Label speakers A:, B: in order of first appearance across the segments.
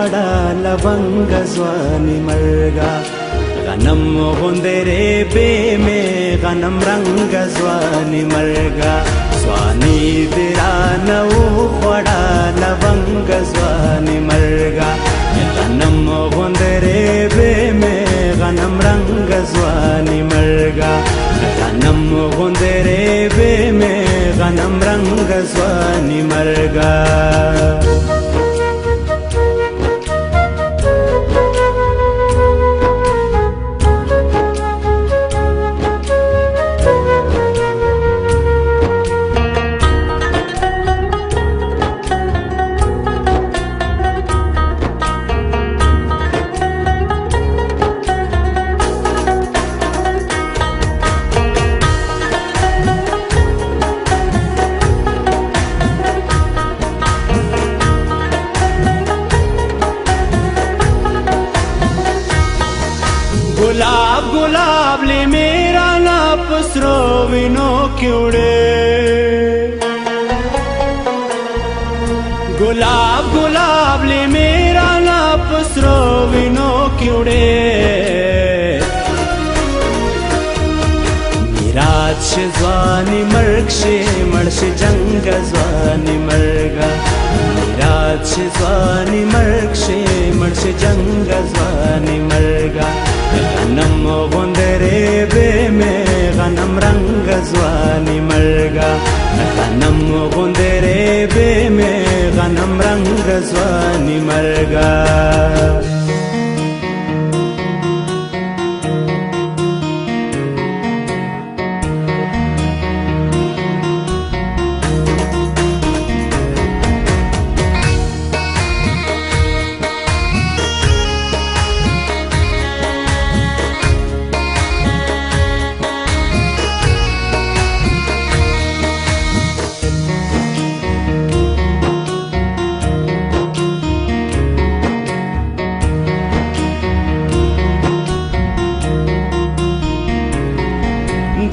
A: خوړه لونګ ځواني مرګه غنم غوندرې بې مې غنم رنګ ځواني مرګه ځواني دې رانه وخوړه لونګ ځواني مرګه غنم غوندرې بې مې غنم رنګ ځواني مرګه غنم غوندرې بې مې غنم رنګ ځواني مرګه गुलाब गुलाब ले मेरा ना पसरो विनो क्योड़े गुलाब गुलाब ले मेरा ना पसरो विनो क्योड़े मिराज ज़वानी मर्ग शे मर्श जंग ज़वानी मर्गा मिराज ज़वानी मर्ग शे मर्श जंग ज़वानी मर्गा غنم غوندرې بې مې غنم رنګ ځواني مرګه غنم غوندرې بې مې غنم رنګ ځواني مرګه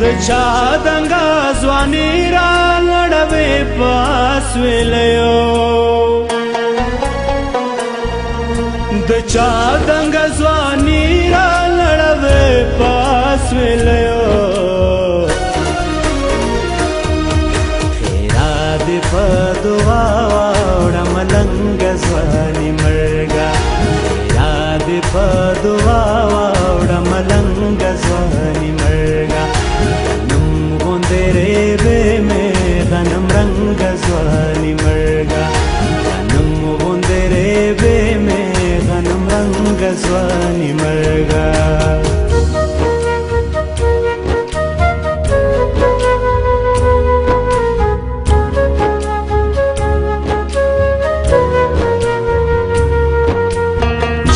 A: د چا دنګا ځواني را لړوي پاس ویلو د چا دنګا ځواني را لړوي پاس ویلو خیرا دې په دعا وړه ملنګ ځواني مرګه خیرا دې په دعا وړه ملنګ ځواني مرګه غنم رنګ ځواني مرګه غنم غوندرې بې مې غنم رنګ ځواني مرګه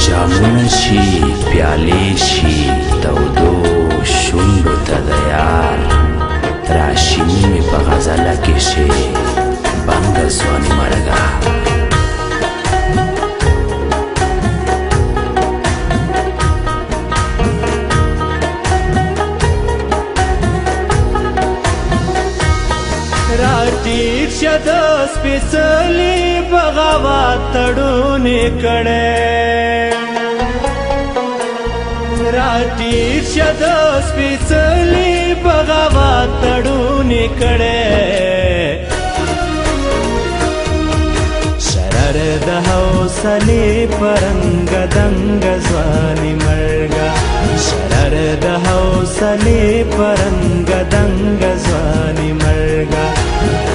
B: جامونه شي پیالې شي تودو شونډو ته د یار راشینی می په غزله کې شي بنګ ځواني مرګه
A: راټیټ شه د سپېڅلي بغاوت تړونې کړی راټیټ شه د سپېڅلي بغاوت تړونې کړی شرر د حوصلې پرنګ دنګ ځواني مرګه شرر د حوصلې پرنګ دنګ ځواني مرګه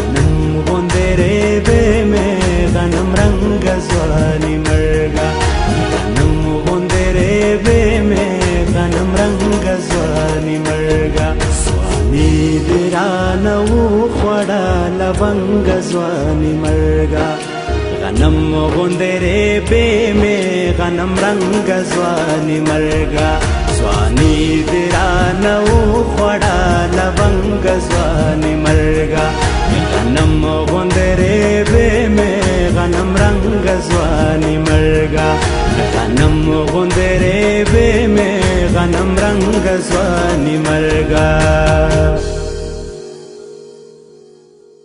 A: غنم غوندرې بې مې غنم رنګ ځواني مرګه غنم غوندرې بې مې غنم رنګ ځواني مرګه ځواني دې رانه وخوړه لونګ ځواني مرګه غنم غوندرې بې مې غنم رنګ ځواني مرګه ځواني دې رانه وخوړه لونګ ځواني مرګه غنم غوندرې بې مې غنم رنګ ځواني مرګه غنم غوندرې بې مې غنم رنګ ځواني مرګه